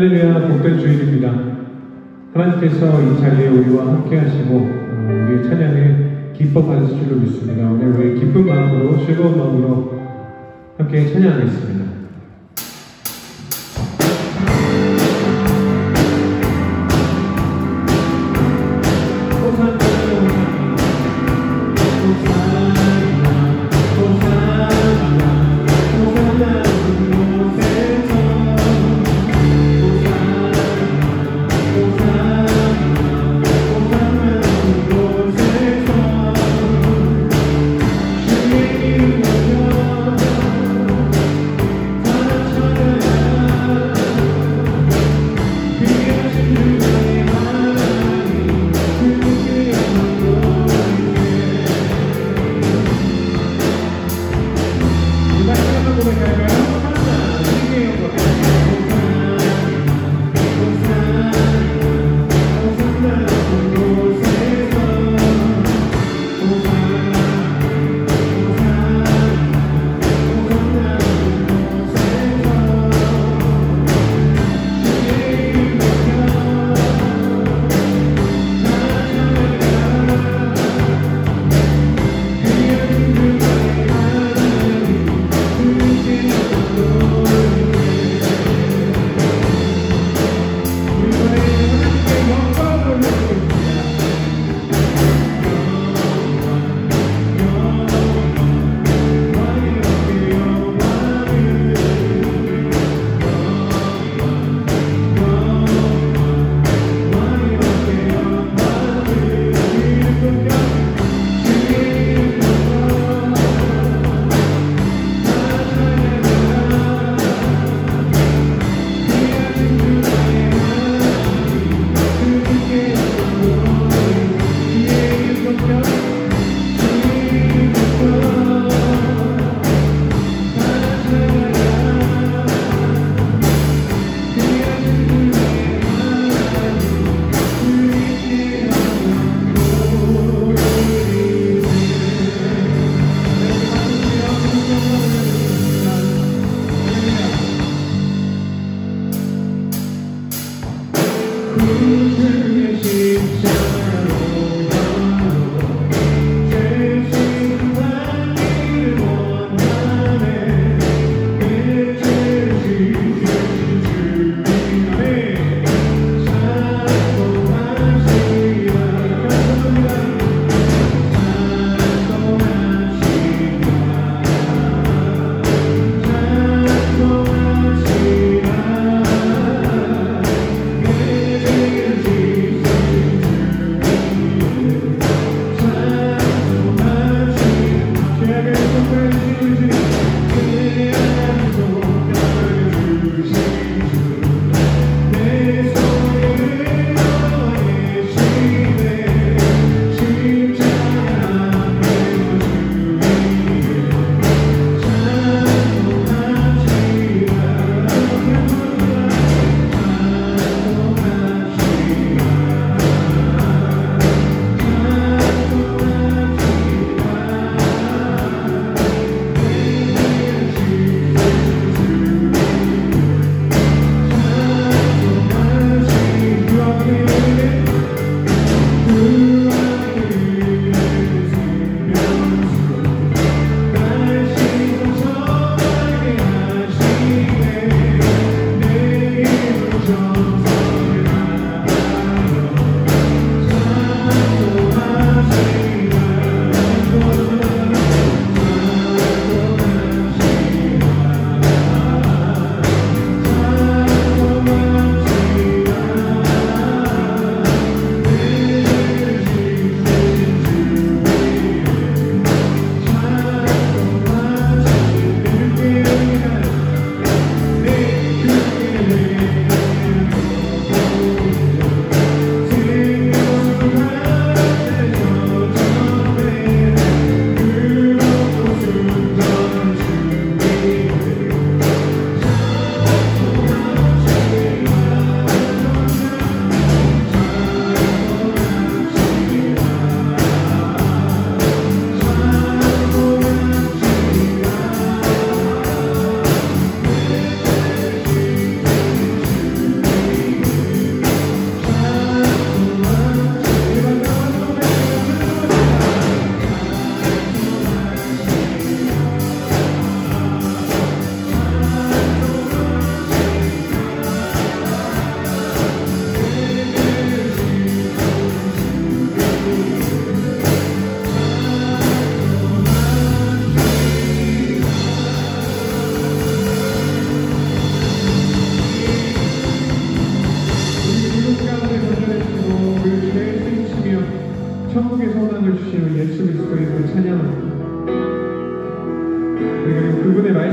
할렐루야, 복된 주일입니다. 하나님께서 이 자리에 우리와 함께 하시고 우리의 찬양에 기뻐 받으실 줄로 믿습니다. 오늘 우리 기쁜 마음으로 즐거운 마음으로 함께 찬양하겠습니다.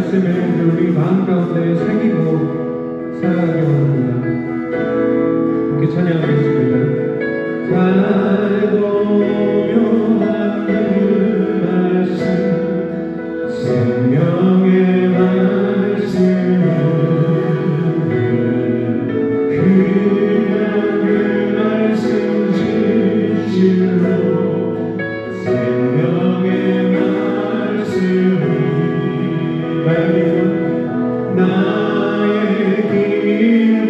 말씀을 우리 마음 가운데 새기고 살아가기 원합니다. 함께 찬양하겠습니다. 달고 묘한 그 말씀, 생명의 말씀을 그냥 그 말씀 진실로 생명의 말씀이 나의 길과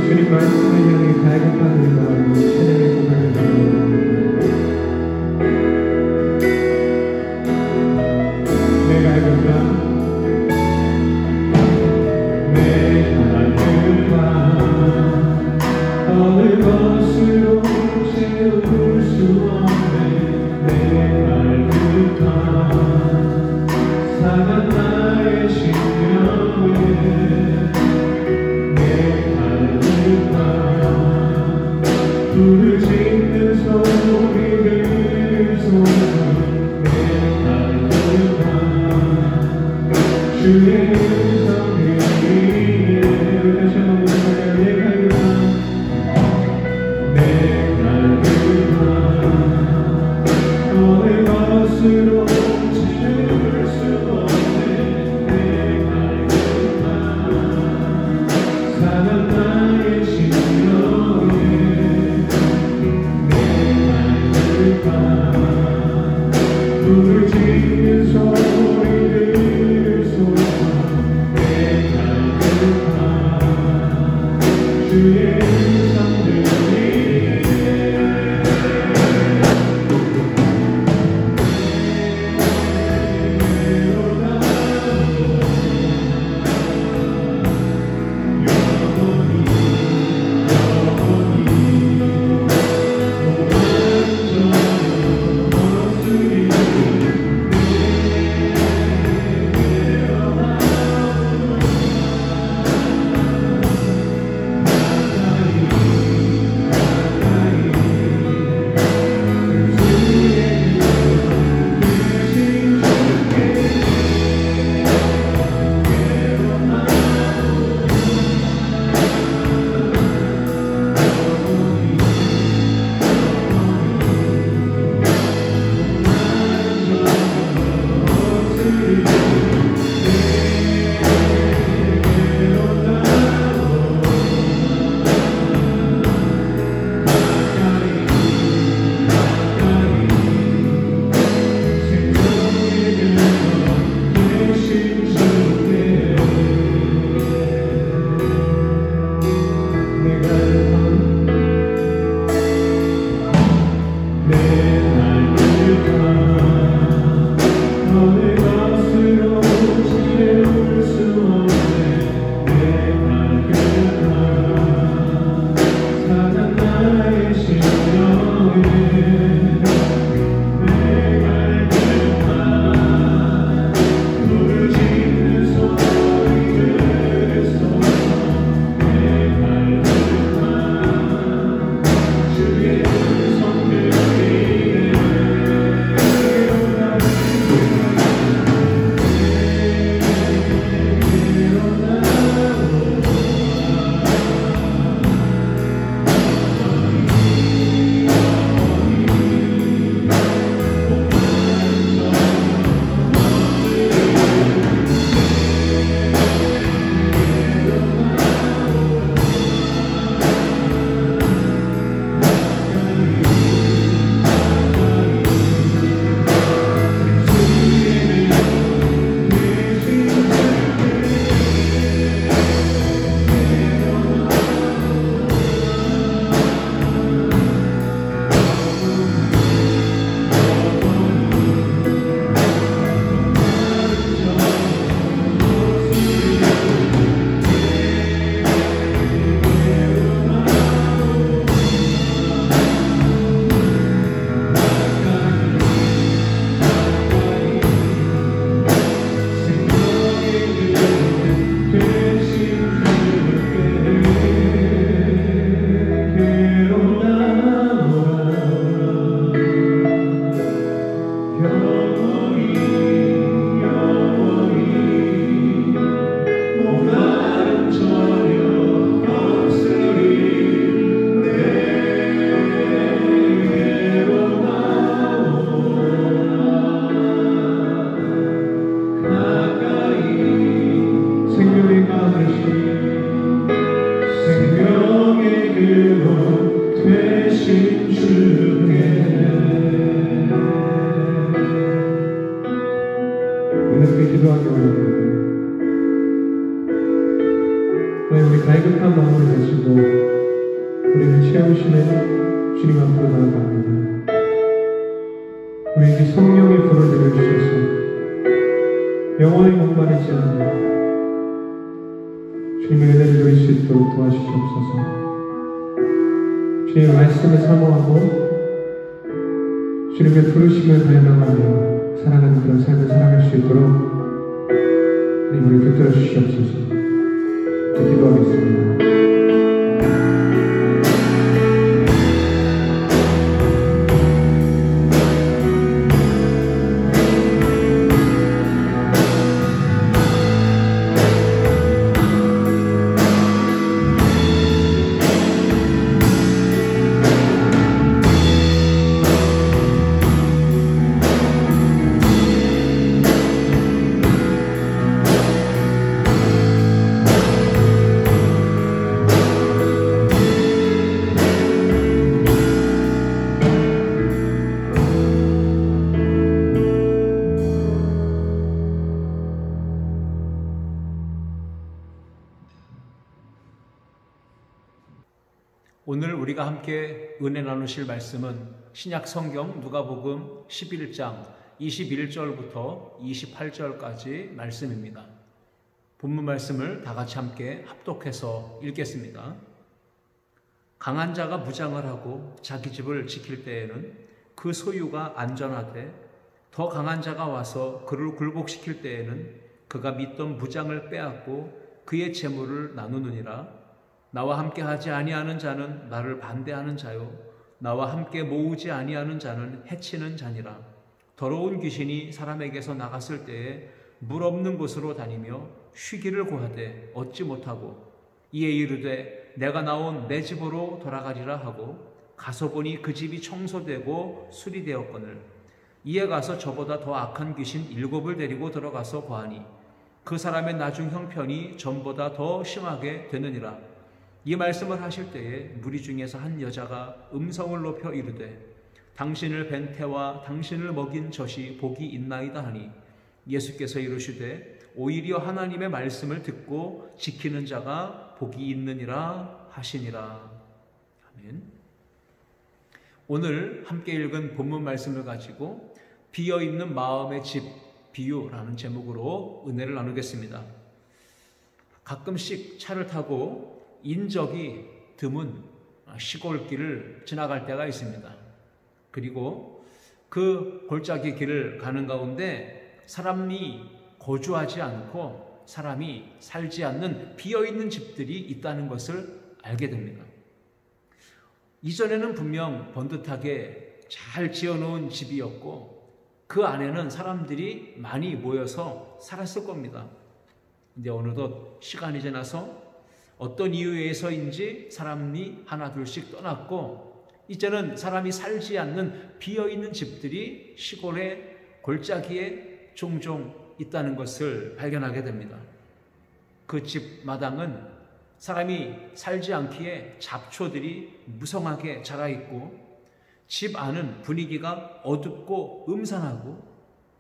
주님 말씀을 향해 갈급한 마음으로 찬양의 고백을 드립니다. 내 갈급함, 내 갈급함 어느 것으로 채울 수 없네. 내 갈급함 상한 나의 심령에 불을 짓는 소리 들소서. 내 갈급함 주의 음성을 위해 다시 한번 부르며 내 갈급함, 내 갈급함 어느 것으로 채울 수 없네. 내 갈급함 상한 나의 심령에 불을 지는 소리 들을 소리가 내 갈급함 주의 음성 들리네 그렇게 기도하기 원합니다. 우리 갈급한 마음을 가지고 우리를 채우시는 주님 앞으로 나아갑니다. 우리에게 성령의 불을 내려주셔서 영원히 목마르지 않는 주님의 은혜를 누릴 수 있도록 도와주시옵소서. 주님의 말씀을 사모하고 주님의 부르심을 발명하며 살아가는 그런 삶을 살아갈 수 있도록 하나님 우리 붙들어 주시옵소서. 기도하겠습니다. 우리가 함께 은혜 나누실 말씀은 신약 성경 누가복음 11장 21절부터 28절까지 말씀입니다. 본문 말씀을 다 같이 함께 합독해서 읽겠습니다. 강한 자가 무장을 하고 자기 집을 지킬 때에는 그 소유가 안전하되 더 강한 자가 와서 그를 굴복시킬 때에는 그가 믿던 무장을 빼앗고 그의 재물을 나누느니라. 나와 함께 하지 아니하는 자는 나를 반대하는 자요 나와 함께 모으지 아니하는 자는 해치는 자니라. 더러운 귀신이 사람에게서 나갔을 때에 물 없는 곳으로 다니며 쉬기를 구하되 얻지 못하고 이에 이르되 내가 나온 내 집으로 돌아가리라 하고 가서 보니 그 집이 청소되고 수리되었거늘 이에 가서 저보다 더 악한 귀신 7을 데리고 들어가서 거하니 그 사람의 나중 형편이 전보다 더 심하게 되느니라. 이 말씀을 하실 때에 무리 중에서 한 여자가 음성을 높여 이르되 당신을 뵌 태와 당신을 먹인 젖이 복이 있나이다 하니 예수께서 이르시되 오히려 하나님의 말씀을 듣고 지키는 자가 복이 있느니라 하시니라. 아멘. 오늘 함께 읽은 본문 말씀을 가지고 비어있는 마음의 집 비유라는 제목으로 은혜를 나누겠습니다. 가끔씩 차를 타고 인적이 드문 시골길을 지나갈 때가 있습니다. 그리고 그 골짜기 길을 가는 가운데 사람이 거주하지 않고 사람이 살지 않는 비어있는 집들이 있다는 것을 알게 됩니다. 이전에는 분명 번듯하게 잘 지어놓은 집이었고 그 안에는 사람들이 많이 모여서 살았을 겁니다. 근데 어느덧 시간이 지나서 어떤 이유에서인지 사람이 하나 둘씩 떠났고 이제는 사람이 살지 않는 비어있는 집들이 시골의 골짜기에 종종 있다는 것을 발견하게 됩니다. 그 집 마당은 사람이 살지 않기에 잡초들이 무성하게 자라있고 집 안은 분위기가 어둡고 음산하고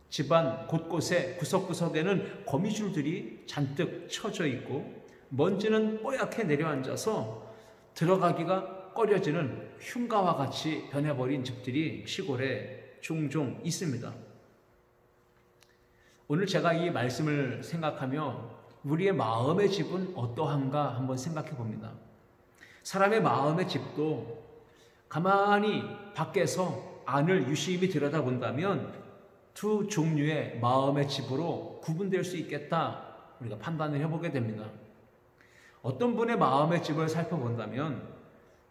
집안 곳곳에 구석구석에는 거미줄들이 잔뜩 쳐져 있고 먼지는 뽀얗게 내려앉아서 들어가기가 꺼려지는 흉가와 같이 변해버린 집들이 시골에 종종 있습니다. 오늘 제가 이 말씀을 생각하며 우리의 마음의 집은 어떠한가 한번 생각해 봅니다. 사람의 마음의 집도 가만히 밖에서 안을 유심히 들여다본다면 두 종류의 마음의 집으로 구분될 수 있겠다 우리가 판단을 해보게 됩니다. 어떤 분의 마음의 집을 살펴본다면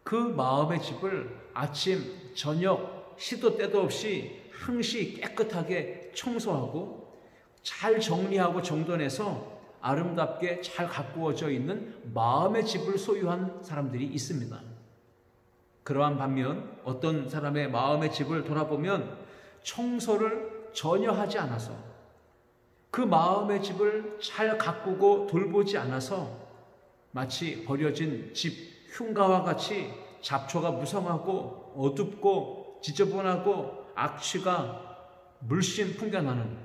그 마음의 집을 아침, 저녁, 시도 때도 없이 항시 깨끗하게 청소하고 잘 정리하고 정돈해서 아름답게 잘 가꾸어져 있는 마음의 집을 소유한 사람들이 있습니다. 그러한 반면 어떤 사람의 마음의 집을 돌아보면 청소를 전혀 하지 않아서 그 마음의 집을 잘 가꾸고 돌보지 않아서 마치 버려진 집 흉가와 같이 잡초가 무성하고 어둡고 지저분하고 악취가 물씬 풍겨나는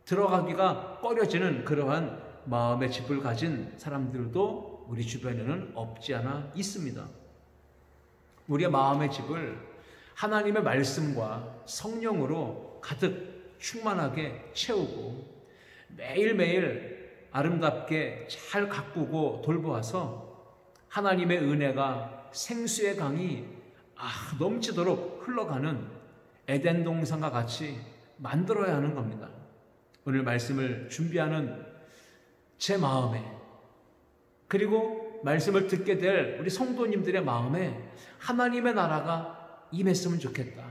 들어가기가 꺼려지는 그러한 마음의 집을 가진 사람들도 우리 주변에는 없지 않아 있습니다. 우리의 마음의 집을 하나님의 말씀과 성령으로 가득 충만하게 채우고 매일매일 아름답게 잘 가꾸고 돌보아서 하나님의 은혜가 생수의 강이 넘치도록 흘러가는 에덴 동산과 같이 만들어야 하는 겁니다. 오늘 말씀을 준비하는 제 마음에 그리고 말씀을 듣게 될 우리 성도님들의 마음에 하나님의 나라가 임했으면 좋겠다.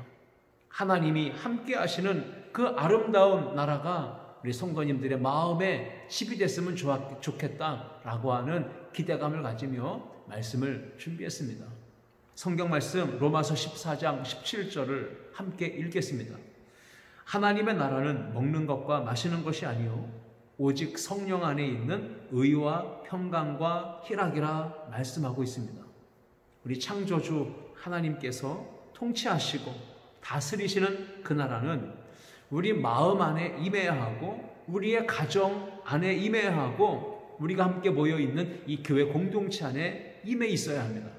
하나님이 함께 하시는 그 아름다운 나라가 우리 성도님들의 마음에 집이 됐으면 좋겠다라고 하는 기대감을 가지며 말씀을 준비했습니다. 성경 말씀 로마서 14장 17절을 함께 읽겠습니다. 하나님의 나라는 먹는 것과 마시는 것이 아니요 오직 성령 안에 있는 의와 평강과 희락이라 말씀하고 있습니다. 우리 창조주 하나님께서 통치하시고 다스리시는 그 나라는 우리 마음 안에 임해야 하고 우리의 가정 안에 임해야 하고 우리가 함께 모여있는 이 교회 공동체 안에 임해 있어야 합니다.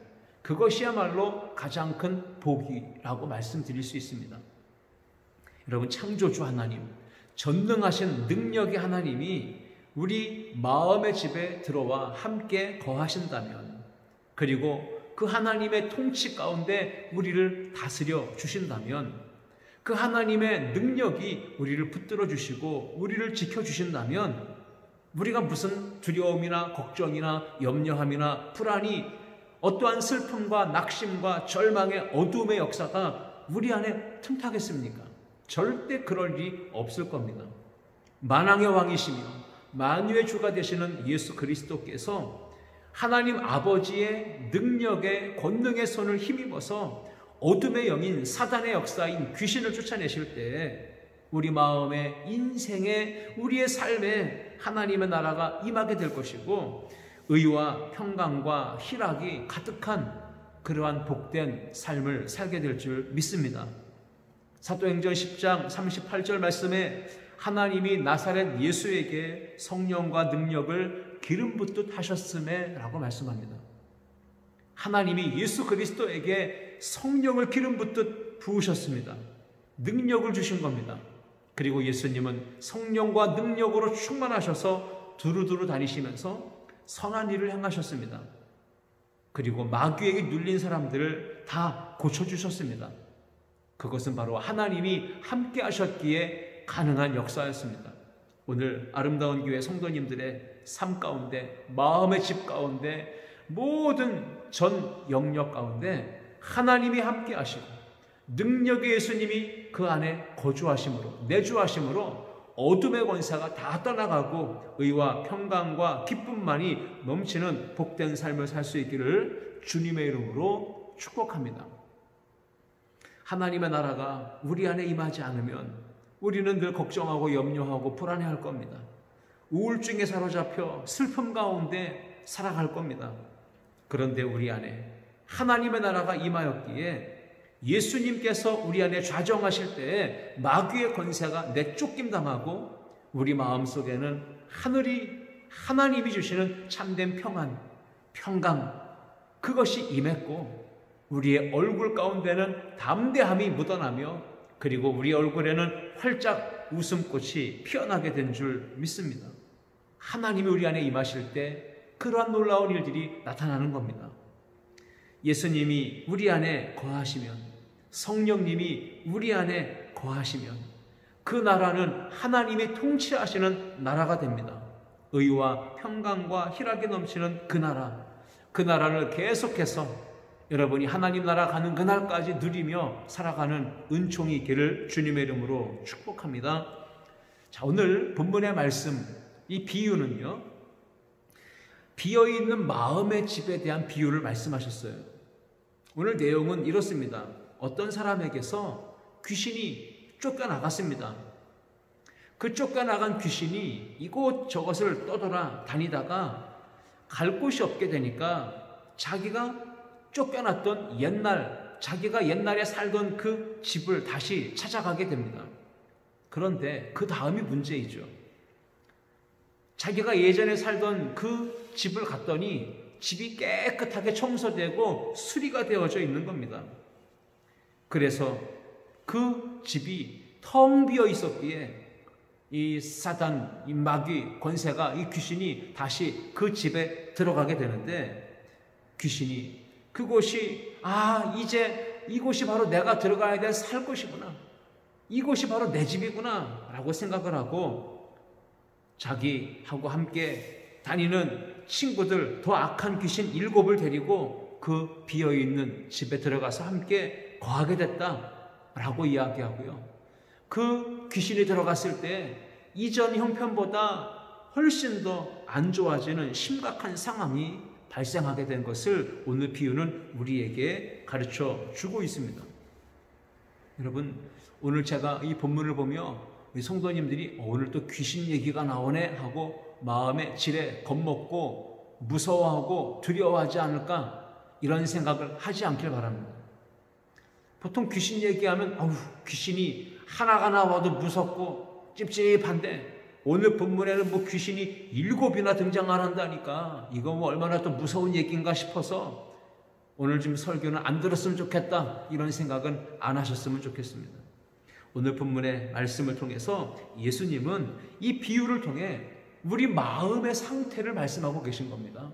그것이야말로 가장 큰 복이라고 말씀드릴 수 있습니다. 여러분, 창조주 하나님, 전능하신 능력의 하나님이 우리 마음의 집에 들어와 함께 거하신다면, 그리고 그 하나님의 통치 가운데 우리를 다스려 주신다면, 그 하나님의 능력이 우리를 붙들어 주시고 우리를 지켜 주신다면, 우리가 무슨 두려움이나 걱정이나 염려함이나 불안이, 어떠한 슬픔과 낙심과 절망의 어둠의 역사가 우리 안에 틈타겠습니까? 절대 그럴 일이 없을 겁니다. 만왕의 왕이시며 만유의 주가 되시는 예수 그리스도께서 하나님 아버지의 능력의 권능의 손을 힘입어서 어둠의 영인 사단의 역사인 귀신을 쫓아내실 때 우리 마음에, 인생에, 우리의 삶에 하나님의 나라가 임하게 될 것이고, 의와 평강과 희락이 가득한 그러한 복된 삶을 살게 될 줄 믿습니다. 사도행전 10장 38절 말씀에 하나님이 나사렛 예수에게 성령과 능력을 기름 붓듯 하셨음에 라고 말씀합니다. 하나님이 예수 그리스도에게 성령을 기름 붓듯 부으셨습니다. 능력을 주신 겁니다. 그리고 예수님은 성령과 능력으로 충만하셔서 두루두루 다니시면서 선한 일을 행하셨습니다. 그리고 마귀에게 눌린 사람들을 다 고쳐주셨습니다. 그것은 바로 하나님이 함께 하셨기에 가능한 역사였습니다. 오늘 아름다운 교회 성도님들의 삶 가운데, 마음의 집 가운데, 모든 전 영역 가운데 하나님이 함께 하시고 능력의 예수님이 그 안에 거주하심으로, 내주하심으로 어둠의 권세가 다 떠나가고 의와 평강과 기쁨만이 넘치는 복된 삶을 살 수 있기를 주님의 이름으로 축복합니다. 하나님의 나라가 우리 안에 임하지 않으면 우리는 늘 걱정하고 염려하고 불안해할 겁니다. 우울증에 사로잡혀 슬픔 가운데 살아갈 겁니다. 그런데 우리 안에 하나님의 나라가 임하였기에 예수님께서 우리 안에 좌정하실 때에 마귀의 권세가 내쫓김당하고 우리 마음속에는 하나님이 주시는 참된 평안, 평강, 그것이 임했고 우리의 얼굴 가운데는 담대함이 묻어나며 그리고 우리 얼굴에는 활짝 웃음꽃이 피어나게 된 줄 믿습니다. 하나님이 우리 안에 임하실 때 그러한 놀라운 일들이 나타나는 겁니다. 예수님이 우리 안에 거하시면, 성령님이 우리 안에 거하시면 그 나라는 하나님이 통치하시는 나라가 됩니다. 의와 평강과 희락이 넘치는 그 나라를 계속해서 여러분이 하나님 나라 가는 그날까지 누리며 살아가는 은총이 있기를 주님의 이름으로 축복합니다. 자, 오늘 본문의 말씀, 이 비유는요, 비어있는 마음의 집에 대한 비유를 말씀하셨어요. 오늘 내용은 이렇습니다. 어떤 사람에게서 귀신이 쫓겨나갔습니다. 그 쫓겨나간 귀신이 이곳저곳을 떠돌아 다니다가 갈 곳이 없게 되니까 자기가 쫓겨났던 자기가 옛날에 살던 그 집을 다시 찾아가게 됩니다. 그런데 그 다음이 문제이죠. 자기가 예전에 살던 그 집을 갔더니 집이 깨끗하게 청소되고 수리가 되어져 있는 겁니다. 그래서 그 집이 텅 비어 있었기에 이 사단, 이 마귀 권세가, 이 귀신이 다시 그 집에 들어가게 되는데 귀신이 그곳이 이제 이곳이 바로 내가 들어가야 될 살 곳이구나, 이곳이 바로 내 집이구나 라고 생각을 하고 자기하고 함께 다니는 친구들, 더 악한 귀신 7을 데리고 그 비어있는 집에 들어가서 함께 거하게 됐다라고 이야기하고요. 그 귀신이 들어갔을 때 이전 형편보다 훨씬 더 안 좋아지는 심각한 상황이 발생하게 된 것을 오늘 비유는 우리에게 가르쳐 주고 있습니다. 여러분, 오늘 제가 이 본문을 보며 우리 성도님들이 오늘 또 귀신 얘기가 나오네 하고 마음에 지레 겁먹고 무서워하고 두려워하지 않을까, 이런 생각을 하지 않길 바랍니다. 보통 귀신 얘기하면 귀신이 하나가 나와도 무섭고 찝찝한데 오늘 본문에는 뭐 귀신이 7이나 등장을 한다니까 이거 뭐 얼마나 또 무서운 얘기인가 싶어서 오늘 좀 설교는 안 들었으면 좋겠다, 이런 생각은 안 하셨으면 좋겠습니다. 오늘 본문의 말씀을 통해서 예수님은 이 비유를 통해 우리 마음의 상태를 말씀하고 계신 겁니다.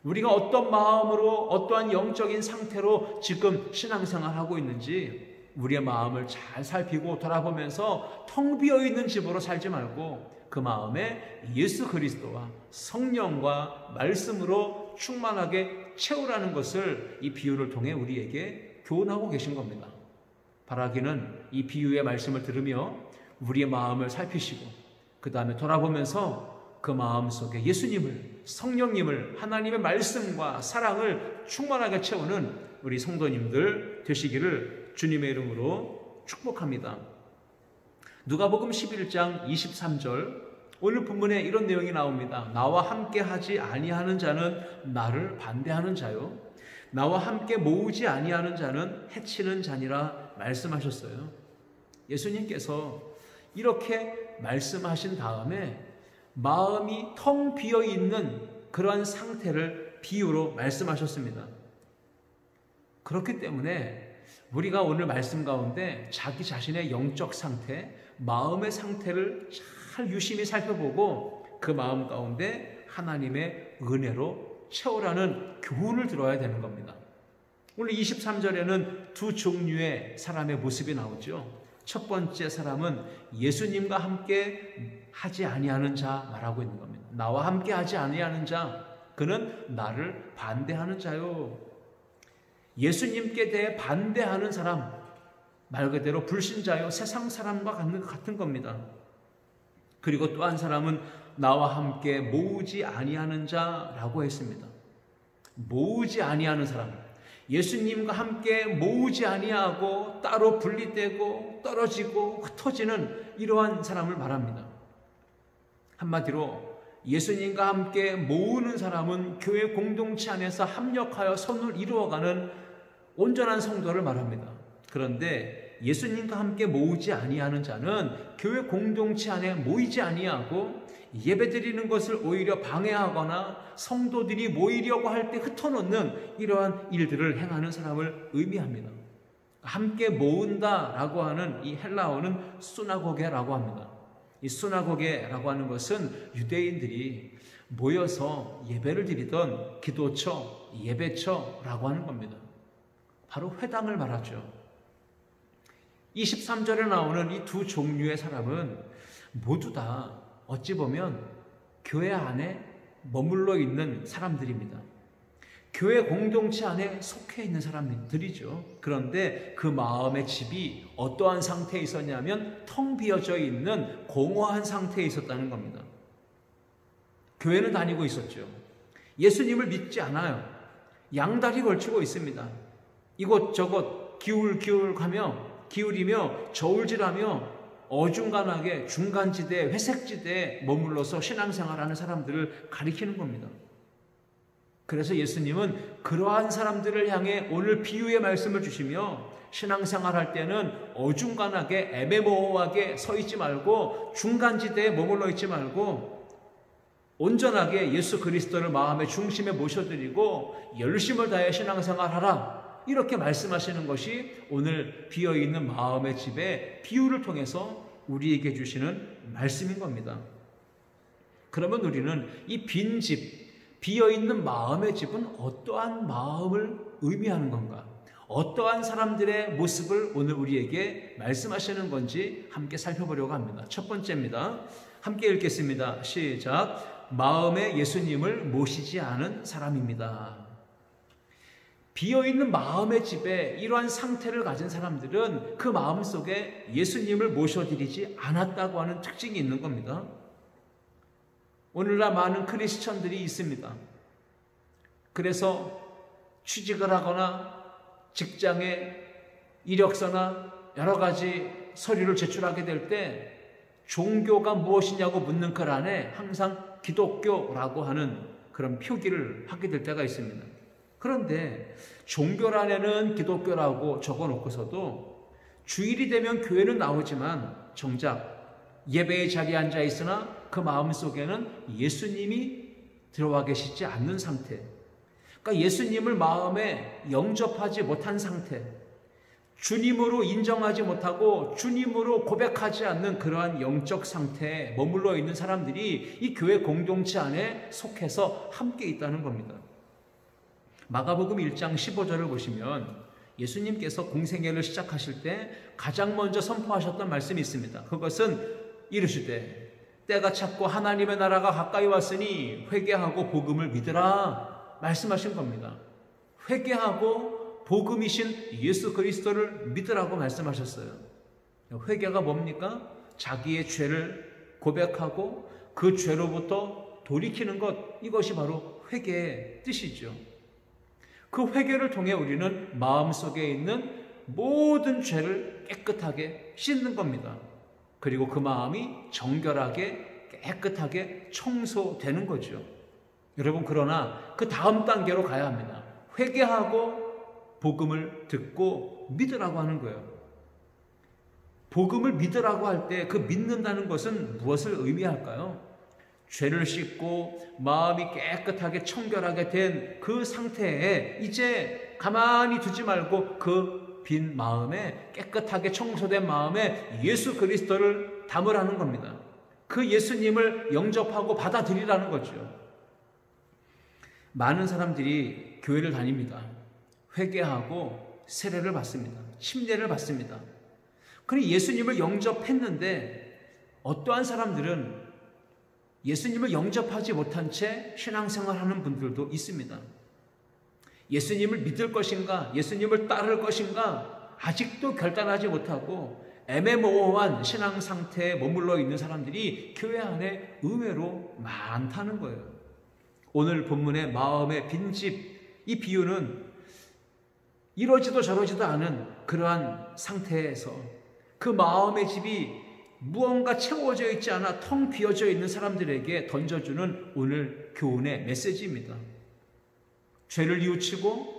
우리가 어떤 마음으로, 어떠한 영적인 상태로 지금 신앙생활하고 있는지 우리의 마음을 잘 살피고 돌아보면서 텅 비어있는 집으로 살지 말고 그 마음에 예수 그리스도와 성령과 말씀으로 충만하게 채우라는 것을 이 비유를 통해 우리에게 교훈하고 계신 겁니다. 바라기는 이 비유의 말씀을 들으며 우리의 마음을 살피시고 그 다음에 돌아보면서 그 마음 속에 예수님을, 성령님을, 하나님의 말씀과 사랑을 충만하게 채우는 우리 성도님들 되시기를 주님의 이름으로 축복합니다. 누가복음 11장 23절, 오늘 본문에 이런 내용이 나옵니다. 나와 함께 하지 아니하는 자는 나를 반대하는 자요, 나와 함께 모으지 아니하는 자는 해치는 자니라 말씀하셨어요. 예수님께서 이렇게 말씀하신 다음에 마음이 텅 비어있는 그러한 상태를 비유로 말씀하셨습니다. 그렇기 때문에 우리가 오늘 말씀 가운데 자기 자신의 영적 상태, 마음의 상태를 잘 유심히 살펴보고 그 마음 가운데 하나님의 은혜로 채우라는 교훈을 들어야 되는 겁니다. 오늘 23절에는 두 종류의 사람의 모습이 나오죠. 첫 번째 사람은 예수님과 함께 하지 아니하는 자 말하고 있는 겁니다. 나와 함께 하지 아니하는 자, 그는 나를 반대하는 자요. 예수님께 대해 반대하는 사람, 말 그대로 불신자요, 세상 사람과 같은 겁니다. 그리고 또 한 사람은 나와 함께 모으지 아니하는 자라고 했습니다. 모으지 아니하는 사람, 예수님과 함께 모으지 아니하고 따로 분리되고 떨어지고 흩어지는 이러한 사람을 말합니다. 한마디로 예수님과 함께 모으는 사람은 교회 공동체 안에서 합력하여 선을 이루어가는 온전한 성도를 말합니다. 그런데 예수님과 함께 모으지 아니하는 자는 교회 공동체 안에 모이지 아니하고 예배드리는 것을 오히려 방해하거나 성도들이 모이려고 할 때 흩어놓는 이러한 일들을 행하는 사람을 의미합니다. 함께 모은다라고 하는 이 헬라어는 수나고게라고 합니다. 이 수나고게라고 하는 것은 유대인들이 모여서 예배를 드리던 기도처, 예배처라고 하는 겁니다. 바로 회당을 말하죠. 23절에 나오는 이 두 종류의 사람은 모두 다 어찌 보면 교회 안에 머물러 있는 사람들입니다. 교회 공동체 안에 속해 있는 사람들이죠. 그런데 그 마음의 집이 어떠한 상태에 있었냐면 텅 비어져 있는 공허한 상태에 있었다는 겁니다. 교회는 다니고 있었죠. 예수님을 믿지 않아요. 양다리 걸치고 있습니다. 이곳저곳 기울이며 저울질하며 어중간하게 중간지대, 회색지대에 머물러서 신앙생활하는 사람들을 가리키는 겁니다. 그래서 예수님은 그러한 사람들을 향해 오늘 비유의 말씀을 주시며 신앙생활할 때는 어중간하게 애매모호하게 서 있지 말고 중간지대에 머물러 있지 말고 온전하게 예수 그리스도를 마음의 중심에 모셔드리고 열심을 다해 신앙생활하라, 이렇게 말씀하시는 것이 오늘 비어있는 마음의 집의 비유를 통해서 우리에게 주시는 말씀인 겁니다. 그러면 우리는 이 빈 집, 비어있는 마음의 집은 어떠한 마음을 의미하는 건가? 어떠한 사람들의 모습을 오늘 우리에게 말씀하시는 건지 함께 살펴보려고 합니다. 첫 번째입니다. 함께 읽겠습니다. 시작. 마음에 예수님을 모시지 않은 사람입니다. 비어있는 마음의 집에 이러한 상태를 가진 사람들은 그 마음 속에 예수님을 모셔드리지 않았다고 하는 특징이 있는 겁니다. 오늘날 많은 크리스천들이 있습니다. 그래서 취직을 하거나 직장에 이력서나 여러 가지 서류를 제출하게 될 때 종교가 무엇이냐고 묻는 글 안에 항상 기독교라고 하는 그런 표기를 하게 될 때가 있습니다. 그런데 종교란에는 기독교라고 적어놓고서도 주일이 되면 교회는 나오지만 정작 예배의 자리에 앉아 있으나 그 마음속에는 예수님이 들어와 계시지 않는 상태, 그러니까 예수님을 마음에 영접하지 못한 상태, 주님으로 인정하지 못하고 주님으로 고백하지 않는 그러한 영적 상태에 머물러 있는 사람들이 이 교회 공동체 안에 속해서 함께 있다는 겁니다. 마가복음 1장 15절을 보시면 예수님께서 공생애를 시작하실 때 가장 먼저 선포하셨던 말씀이 있습니다. 그것은 이르시되 때가 찼고 하나님의 나라가 가까이 왔으니 회개하고 복음을 믿으라 말씀하신 겁니다. 회개하고 복음이신 예수 그리스도를 믿으라고 말씀하셨어요. 회개가 뭡니까? 자기의 죄를 고백하고 그 죄로부터 돌이키는 것, 이것이 바로 회개의 뜻이죠. 그 회개를 통해 우리는 마음속에 있는 모든 죄를 깨끗하게 씻는 겁니다. 그리고 그 마음이 정결하게 깨끗하게 청소되는 거죠. 여러분, 그러나 그 다음 단계로 가야 합니다. 회개하고 복음을 듣고 믿으라고 하는 거예요. 복음을 믿으라고 할 때 그 믿는다는 것은 무엇을 의미할까요? 죄를 씻고 마음이 깨끗하게 청결하게 된 그 상태에 이제 가만히 두지 말고 그 빈 마음에, 깨끗하게 청소된 마음에 예수 그리스도를 담으라는 겁니다. 그 예수님을 영접하고 받아들이라는 거죠. 많은 사람들이 교회를 다닙니다. 회개하고 세례를 받습니다. 침례를 받습니다. 그런데 예수님을 영접했는데 어떠한 사람들은 예수님을 영접하지 못한 채 신앙생활하는 분들도 있습니다. 예수님을 믿을 것인가, 예수님을 따를 것인가 아직도 결단하지 못하고 애매모호한 신앙 상태에 머물러 있는 사람들이 교회 안에 의외로 많다는 거예요. 오늘 본문의 마음의 빈집, 이 비유는 이러지도 저러지도 않은 그러한 상태에서 그 마음의 집이 무언가 채워져 있지 않아 텅 비어져 있는 사람들에게 던져주는 오늘 교훈의 메시지입니다. 죄를 뉘우치고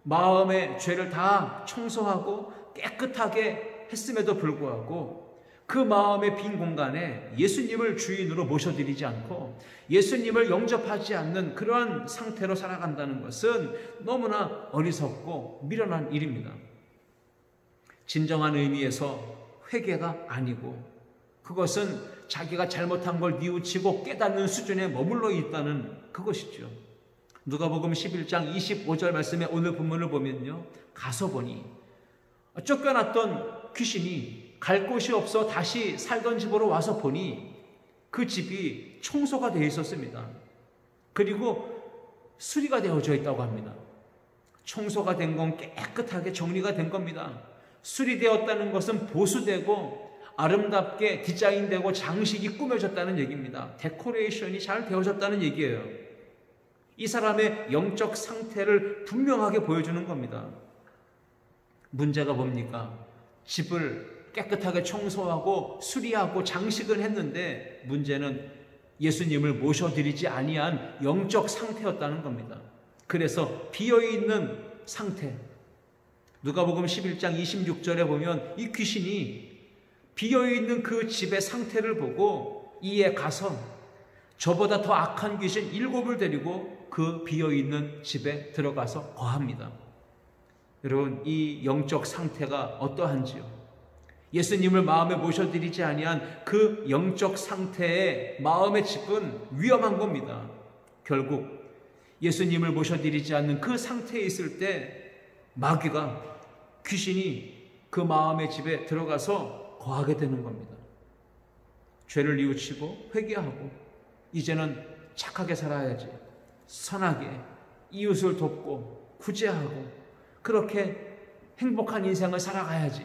마음의 죄를 다 청소하고 깨끗하게 했음에도 불구하고 그 마음의 빈 공간에 예수님을 주인으로 모셔드리지 않고 예수님을 영접하지 않는 그러한 상태로 살아간다는 것은 너무나 어리석고 미련한 일입니다. 진정한 의미에서 회개가 아니고 그것은 자기가 잘못한 걸 뉘우치고 깨닫는 수준에 머물러 있다는 그것이죠. 누가복음 11장 25절 말씀에 오늘 본문을 보면요, 가서 보니 쫓겨났던 귀신이 갈 곳이 없어 다시 살던 집으로 와서 보니 그 집이 청소가 되어 있었습니다. 그리고 수리가 되어져 있다고 합니다. 청소가 된 건 깨끗하게 정리가 된 겁니다. 수리되었다는 것은 보수되고 아름답게 디자인되고 장식이 꾸며졌다는 얘기입니다. 데코레이션이 잘 되어졌다는 얘기예요. 이 사람의 영적 상태를 분명하게 보여주는 겁니다. 문제가 뭡니까? 집을 깨끗하게 청소하고 수리하고 장식을 했는데 문제는 예수님을 모셔드리지 아니한 영적 상태였다는 겁니다. 그래서 비어있는 상태, 누가복음 11장 26절에 보면 이 귀신이 비어있는 그 집의 상태를 보고 이에 가서 저보다 더 악한 귀신 7을 데리고 그 비어있는 집에 들어가서 거합니다. 여러분, 이 영적 상태가 어떠한지요? 예수님을 마음에 모셔드리지 아니한 그 영적 상태의 마음의 집은 위험한 겁니다. 결국 예수님을 모셔드리지 않는 그 상태에 있을 때 마귀가, 귀신이 그 마음의 집에 들어가서 거하게 되는 겁니다. 죄를 뉘우치고 회개하고 이제는 착하게 살아야지, 선하게 이웃을 돕고 구제하고 그렇게 행복한 인생을 살아가야지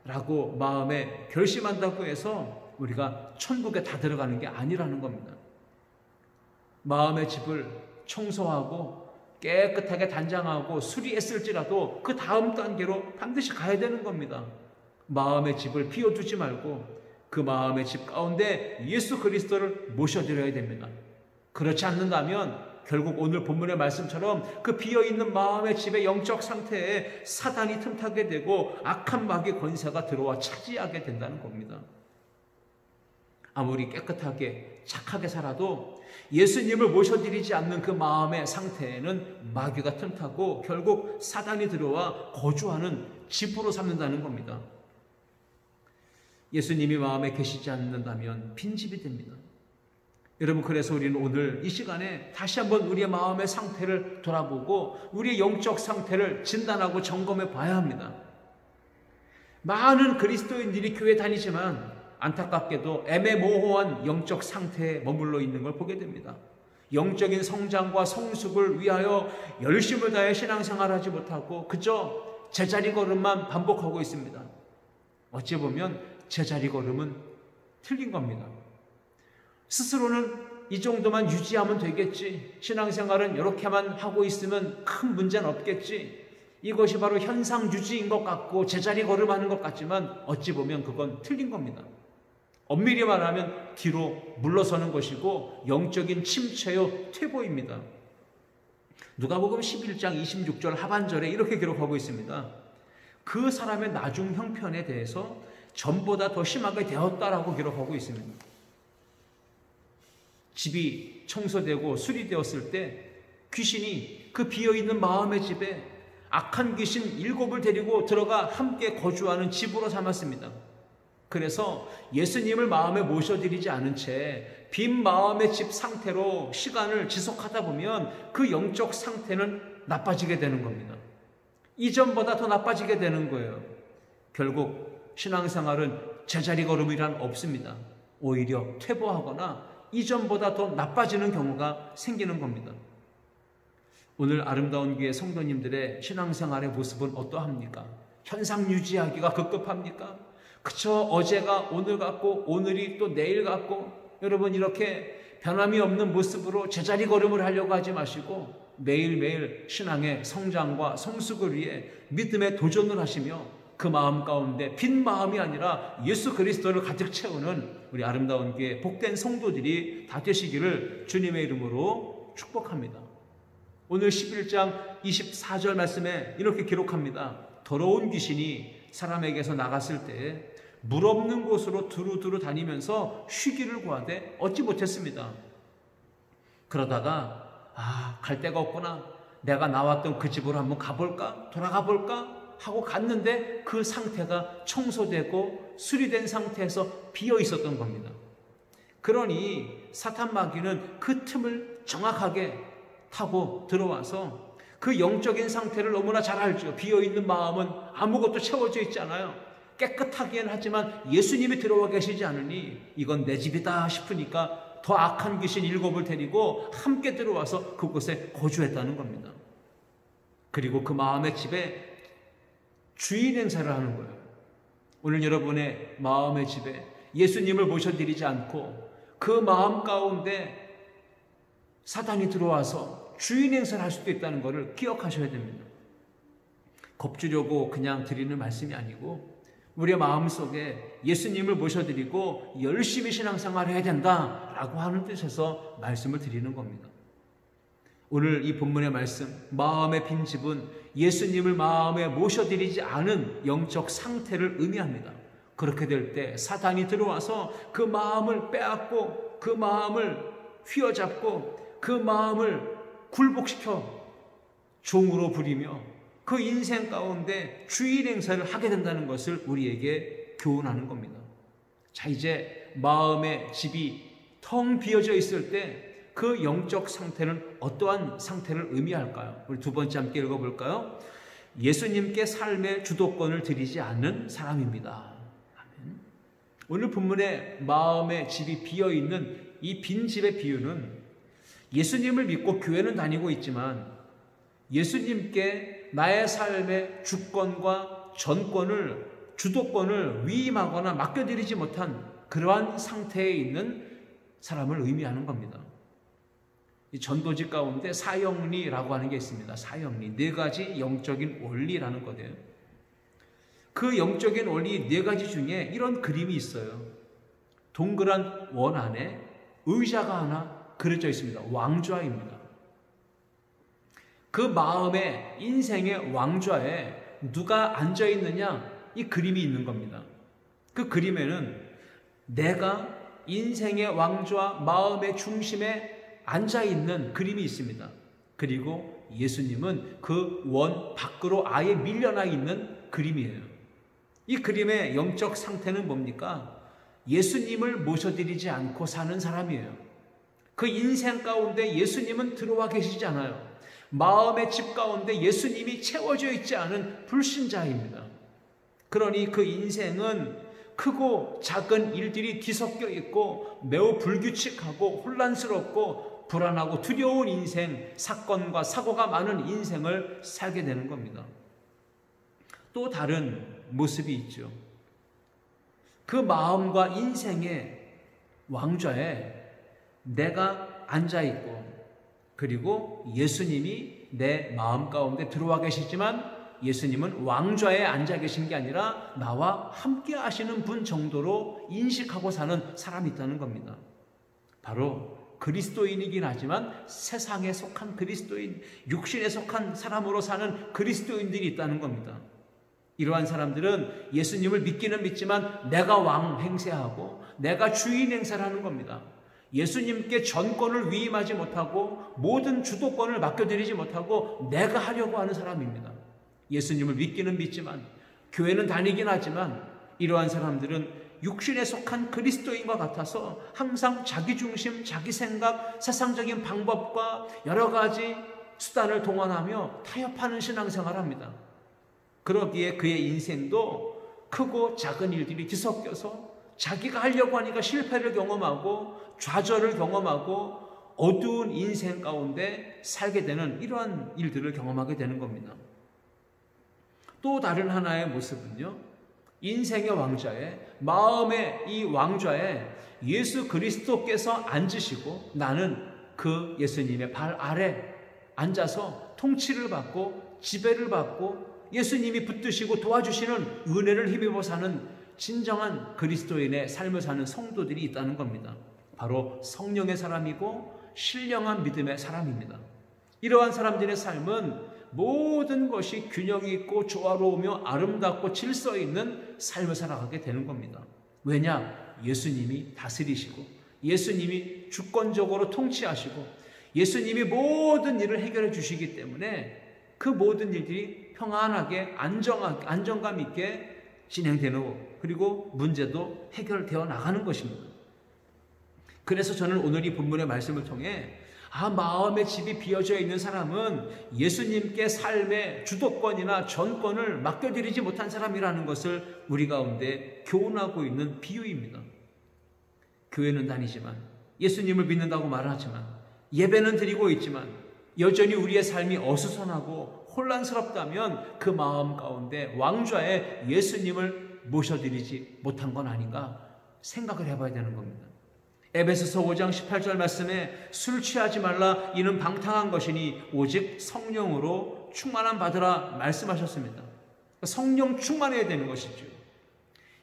라고 마음에 결심한다고 해서 우리가 천국에 다 들어가는 게 아니라는 겁니다. 마음의 집을 청소하고 깨끗하게 단장하고 수리했을지라도 그 다음 단계로 반드시 가야 되는 겁니다. 마음의 집을 비워두지 말고 그 마음의 집 가운데 예수 그리스도를 모셔드려야 됩니다. 그렇지 않는다면 결국 오늘 본문의 말씀처럼 그 비어있는 마음의 집의 영적 상태에 사단이 틈타게 되고 악한 마귀 권세가 들어와 차지하게 된다는 겁니다. 아무리 깨끗하게 착하게 살아도 예수님을 모셔드리지 않는 그 마음의 상태에는 마귀가 틈타고 결국 사단이 들어와 거주하는 집으로 삼는다는 겁니다. 예수님이 마음에 계시지 않는다면 빈집이 됩니다. 여러분, 그래서 우리는 오늘 이 시간에 다시 한번 우리의 마음의 상태를 돌아보고 우리의 영적 상태를 진단하고 점검해 봐야 합니다. 많은 그리스도인들이 교회 다니지만 안타깝게도 애매모호한 영적 상태에 머물러 있는 걸 보게 됩니다. 영적인 성장과 성숙을 위하여 열심을 다해 신앙생활하지 못하고 그저 제자리 걸음만 반복하고 있습니다. 어찌 보면 제자리 걸음은 틀린 겁니다. 스스로는 이 정도만 유지하면 되겠지, 신앙생활은 이렇게만 하고 있으면 큰 문제는 없겠지, 이것이 바로 현상 유지인 것 같고 제자리 걸음하는 것 같지만 어찌 보면 그건 틀린 겁니다. 엄밀히 말하면 뒤로 물러서는 것이고 영적인 침체요 퇴보입니다. 누가복음 11장 26절 하반절에 이렇게 기록하고 있습니다. 그 사람의 나중 형편에 대해서 전보다 더 심하게 되었다라고 기록하고 있습니다. 집이 청소되고 수리되었을 때 귀신이 그 비어있는 마음의 집에 악한 귀신 7을 데리고 들어가 함께 거주하는 집으로 삼았습니다. 그래서 예수님을 마음에 모셔드리지 않은 채 빈 마음의 집 상태로 시간을 지속하다 보면 그 영적 상태는 나빠지게 되는 겁니다. 이전보다 더 나빠지게 되는 거예요. 결국 신앙생활은 제자리 걸음이란 없습니다. 오히려 퇴보하거나 이전보다 더 나빠지는 경우가 생기는 겁니다. 오늘 아름다운 교회 성도님들의 신앙생활의 모습은 어떠합니까? 현상 유지하기가 급급합니까? 그저 어제가 오늘 같고 오늘이 또 내일 같고, 여러분 이렇게 변함이 없는 모습으로 제자리 걸음을 하려고 하지 마시고 매일매일 신앙의 성장과 성숙을 위해 믿음의 도전을 하시며 그 마음 가운데 빈 마음이 아니라 예수 그리스도를 가득 채우는 우리 아름다운 교회 복된 성도들이 다 되시기를 주님의 이름으로 축복합니다. 오늘 11장 24절 말씀에 이렇게 기록합니다. 더러운 귀신이 사람에게서 나갔을 때 물 없는 곳으로 두루두루 다니면서 쉬기를 구하되 얻지 못했습니다. 그러다가 갈 데가 없구나, 내가 나왔던 그 집으로 한번 가볼까, 돌아가 볼까 하고 갔는데 그 상태가 청소되고 수리된 상태에서 비어 있었던 겁니다. 그러니 사탄 마귀는 그 틈을 정확하게 타고 들어와서 그 영적인 상태를 너무나 잘 알죠. 비어있는 마음은 아무것도 채워져 있지 않아요. 깨끗하긴 하지만 예수님이 들어와 계시지 않으니 이건 내 집이다 싶으니까 더 악한 귀신 7을 데리고 함께 들어와서 그곳에 거주했다는 겁니다. 그리고 그 마음의 집에 주인 행세를 하는 거예요. 오늘 여러분의 마음의 집에 예수님을 모셔드리지 않고 그 마음 가운데 사단이 들어와서 주인 행세를 할 수도 있다는 것을 기억하셔야 됩니다. 겁주려고 그냥 드리는 말씀이 아니고 우리의 마음속에 예수님을 모셔드리고 열심히 신앙생활을 해야 된다라고 하는 뜻에서 말씀을 드리는 겁니다. 오늘 이 본문의 말씀, 마음의 빈집은 예수님을 마음에 모셔드리지 않은 영적 상태를 의미합니다. 그렇게 될 때 사단이 들어와서 그 마음을 빼앗고 그 마음을 휘어잡고 그 마음을 굴복시켜 종으로 부리며 그 인생 가운데 주인 행사를 하게 된다는 것을 우리에게 교훈하는 겁니다. 자, 이제 마음의 집이 텅 비어져 있을 때 그 영적 상태는 어떠한 상태를 의미할까요? 우리 두 번째 함께 읽어볼까요? 예수님께 삶의 주도권을 드리지 않는 사람입니다. 아멘. 오늘 본문의 마음의 집이 비어있는 이 빈집의 비유는 예수님을 믿고 교회는 다니고 있지만 예수님께 나의 삶의 주권과 전권을, 주도권을 위임하거나 맡겨드리지 못한 그러한 상태에 있는 사람을 의미하는 겁니다. 이 전도지 가운데 사형리라고 하는 게 있습니다. 사형리, 4가지 영적인 원리라는 거예요. 그 영적인 원리 4가지 중에 이런 그림이 있어요. 동그란 원 안에 의자가 하나 그려져 있습니다. 왕좌입니다. 그 마음의 인생의 왕좌에 누가 앉아있느냐, 이 그림이 있는 겁니다. 그 그림에는 내가 인생의 왕좌 마음의 중심에 앉아있는 그림이 있습니다. 그리고 예수님은 그 원 밖으로 아예 밀려나 있는 그림이에요. 이 그림의 영적 상태는 뭡니까? 예수님을 모셔드리지 않고 사는 사람이에요. 그 인생 가운데 예수님은 들어와 계시지 않아요. 마음의 집 가운데 예수님이 채워져 있지 않은 불신자입니다. 그러니 그 인생은 크고 작은 일들이 뒤섞여 있고 매우 불규칙하고 혼란스럽고 불안하고 두려운 인생, 사건과 사고가 많은 인생을 살게 되는 겁니다. 또 다른 모습이 있죠. 그 마음과 인생의 왕좌에 내가 앉아있고, 그리고 예수님이 내 마음 가운데 들어와 계시지만 예수님은 왕좌에 앉아 계신 게 아니라 나와 함께 하시는 분 정도로 인식하고 사는 사람이 있다는 겁니다. 바로 그리스도인이긴 하지만 세상에 속한 그리스도인, 육신에 속한 사람으로 사는 그리스도인들이 있다는 겁니다. 이러한 사람들은 예수님을 믿기는 믿지만 내가 왕 행세하고 내가 주인 행세를 하는 겁니다. 예수님께 전권을 위임하지 못하고 모든 주도권을 맡겨드리지 못하고 내가 하려고 하는 사람입니다. 예수님을 믿기는 믿지만 교회는 다니긴 하지만 이러한 사람들은 육신에 속한 그리스도인과 같아서 항상 자기 중심, 자기 생각, 세상적인 방법과 여러 가지 수단을 동원하며 타협하는 신앙생활을 합니다. 그러기에 그의 인생도 크고 작은 일들이 뒤섞여서 자기가 하려고 하니까 실패를 경험하고 좌절을 경험하고 어두운 인생 가운데 살게 되는 이러한 일들을 경험하게 되는 겁니다. 또 다른 하나의 모습은요, 인생의 왕좌에, 마음의 이 왕좌에 예수 그리스도께서 앉으시고 나는 그 예수님의 발 아래 앉아서 통치를 받고 지배를 받고 예수님이 붙드시고 도와주시는 은혜를 힘입어 사는 진정한 그리스도인의 삶을 사는 성도들이 있다는 겁니다. 바로 성령의 사람이고 신령한 믿음의 사람입니다. 이러한 사람들의 삶은 모든 것이 균형 있고 조화로우며 아름답고 질서 있는 삶을 살아가게 되는 겁니다. 왜냐? 예수님이 다스리시고 예수님이 주권적으로 통치하시고 예수님이 모든 일을 해결해 주시기 때문에 그 모든 일들이 평안하게 안정감 있게 진행되고 그리고 문제도 해결되어 나가는 것입니다. 그래서 저는 오늘 이 본문의 말씀을 통해 마음의 집이 비어져 있는 사람은 예수님께 삶의 주도권이나 전권을 맡겨드리지 못한 사람이라는 것을 우리 가운데 교훈하고 있는 비유입니다. 교회는 다니지만 예수님을 믿는다고 말하지만 예배는 드리고 있지만 여전히 우리의 삶이 어수선하고 혼란스럽다면 그 마음 가운데 왕좌에 예수님을 모셔드리지 못한 건 아닌가 생각을 해봐야 되는 겁니다. 에베소서 5장 18절 말씀에 술 취하지 말라 이는 방탕한 것이니 오직 성령으로 충만함 받으라 말씀하셨습니다. 성령 충만해야 되는 것이죠.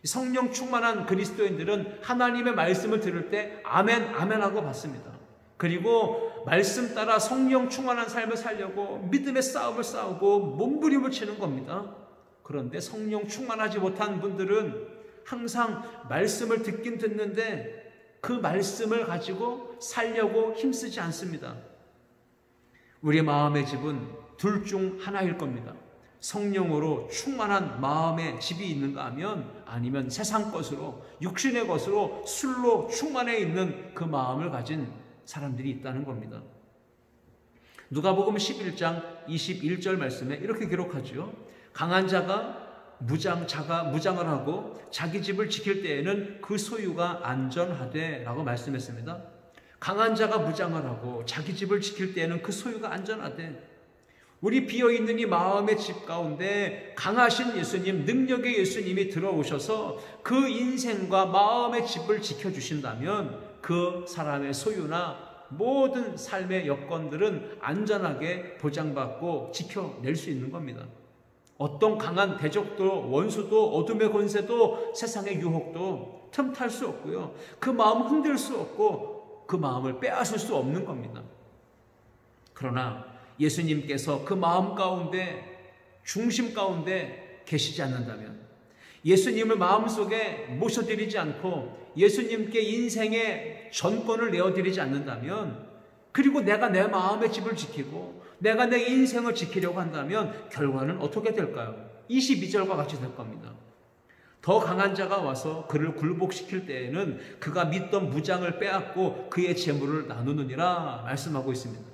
성령 충만한 그리스도인들은 하나님의 말씀을 들을 때 아멘 아멘 하고 받습니다. 그리고 말씀 따라 성령 충만한 삶을 살려고 믿음의 싸움을 싸우고 몸부림을 치는 겁니다. 그런데 성령 충만하지 못한 분들은 항상 말씀을 듣긴 듣는데 그 말씀을 가지고 살려고 힘쓰지 않습니다. 우리의 마음의 집은 둘 중 하나일 겁니다. 성령으로 충만한 마음의 집이 있는가 하면 아니면 세상 것으로 육신의 것으로 술로 충만해 있는 그 마음을 가진 사람들이 있다는 겁니다. 누가복음 11장 21절 말씀에 이렇게 기록하죠. 강한 자가 무장을 하고 자기 집을 지킬 때에는 그 소유가 안전하되 라고 말씀했습니다. 강한 자가 무장을 하고 자기 집을 지킬 때에는 그 소유가 안전하되 우리 비어있는 이 마음의 집 가운데 강하신 예수님, 능력의 예수님이 들어오셔서 그 인생과 마음의 집을 지켜주신다면 그 사람의 소유나 모든 삶의 여건들은 안전하게 보장받고 지켜낼 수 있는 겁니다. 어떤 강한 대적도 원수도 어둠의 권세도 세상의 유혹도 틈탈 수 없고요. 그 마음 흔들 수 없고 그 마음을 빼앗을 수 없는 겁니다. 그러나 예수님께서 그 마음 가운데 중심 가운데 계시지 않는다면 예수님을 마음속에 모셔드리지 않고 예수님께 인생의 전권을 내어드리지 않는다면, 그리고 내가 내 마음의 집을 지키고 내가 내 인생을 지키려고 한다면 결과는 어떻게 될까요? 22절과 같이 될 겁니다. 더 강한 자가 와서 그를 굴복시킬 때에는 그가 믿던 무장을 빼앗고 그의 재물을 나누느니라 말씀하고 있습니다.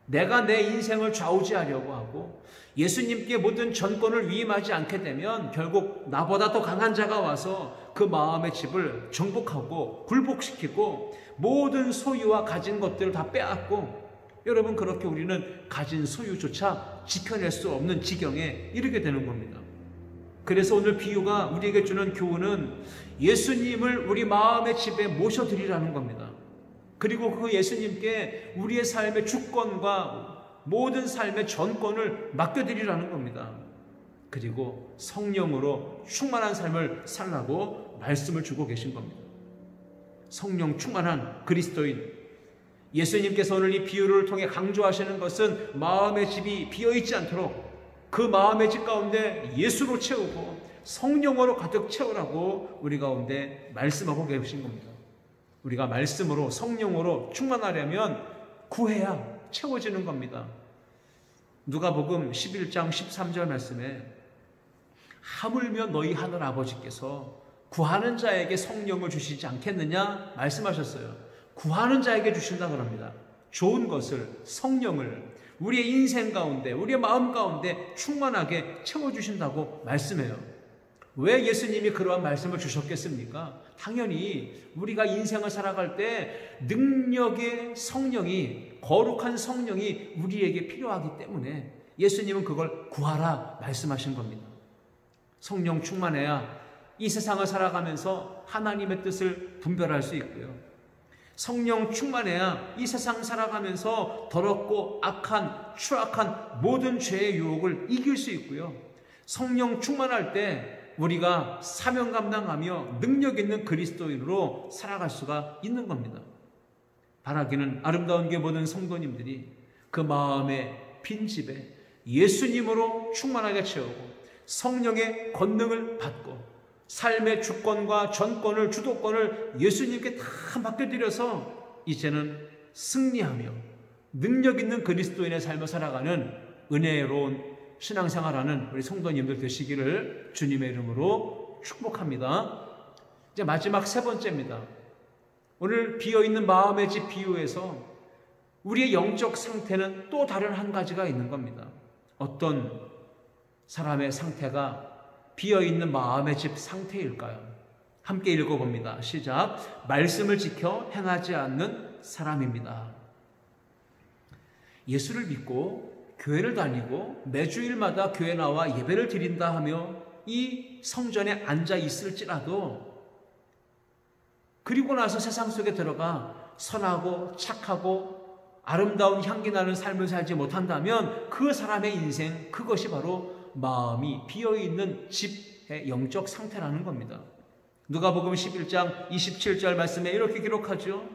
내가 내 인생을 좌우지하려고 하고 예수님께 모든 전권을 위임하지 않게 되면 결국 나보다 더 강한 자가 와서 그 마음의 집을 정복하고 굴복시키고 모든 소유와 가진 것들을 다 빼앗고, 여러분, 그렇게 우리는 가진 소유조차 지켜낼 수 없는 지경에 이르게 되는 겁니다. 그래서 오늘 비유가 우리에게 주는 교훈은 예수님을 우리 마음의 집에 모셔드리라는 겁니다. 그리고 그 예수님께 우리의 삶의 주권과 모든 삶의 전권을 맡겨드리라는 겁니다. 그리고 성령으로 충만한 삶을 살라고 말씀을 주고 계신 겁니다. 성령 충만한 그리스도인, 예수님께서 오늘 이 비유를 통해 강조하시는 것은 마음의 집이 비어있지 않도록 그 마음의 집 가운데 예수로 채우고 성령으로 가득 채우라고 우리 가운데 말씀하고 계신 겁니다. 우리가 말씀으로 성령으로 충만하려면 구해야 채워지는 겁니다. 누가복음 11장 13절 말씀에 하물며 너희 하늘 아버지께서 구하는 자에게 성령을 주시지 않겠느냐 말씀하셨어요. 구하는 자에게 주신다 그럽니다. 좋은 것을, 성령을 우리의 인생 가운데, 우리의 마음 가운데 충만하게 채워주신다고 말씀해요. 왜 예수님이 그러한 말씀을 주셨겠습니까? 당연히 우리가 인생을 살아갈 때 능력의 성령이, 거룩한 성령이 우리에게 필요하기 때문에 예수님은 그걸 구하라 말씀하신 겁니다. 성령 충만해야 이 세상을 살아가면서 하나님의 뜻을 분별할 수 있고요. 성령 충만해야 이 세상 살아가면서 더럽고 악한, 추악한 모든 죄의 유혹을 이길 수 있고요. 성령 충만할 때 우리가 사명 감당하며 능력 있는 그리스도인으로 살아갈 수가 있는 겁니다. 바라기는 아름다운 게 모든 성도님들이 그 마음의 빈집에 예수님으로 충만하게 채우고 성령의 권능을 받고 삶의 주권과 전권을, 주도권을 예수님께 다 맡겨드려서 이제는 승리하며 능력 있는 그리스도인의 삶을 살아가는 은혜로운 신앙생활하는 우리 성도님들 되시기를 주님의 이름으로 축복합니다. 이제 마지막 세 번째입니다. 오늘 비어있는 마음의 집 비유에서 우리의 영적 상태는 또 다른 한 가지가 있는 겁니다. 어떤 사람의 상태가 비어있는 마음의 집 상태일까요? 함께 읽어봅니다. 시작. 말씀을 지켜 행하지 않는 사람입니다. 예수를 믿고 교회를 다니고 매주일마다 교회 나와 예배를 드린다 하며 이 성전에 앉아 있을지라도 그리고 나서 세상 속에 들어가 선하고 착하고 아름다운 향기 나는 삶을 살지 못한다면 그 사람의 인생, 그것이 바로 마음이 비어있는 집의 영적 상태라는 겁니다. 누가복음 11장 27절 말씀에 이렇게 기록하죠.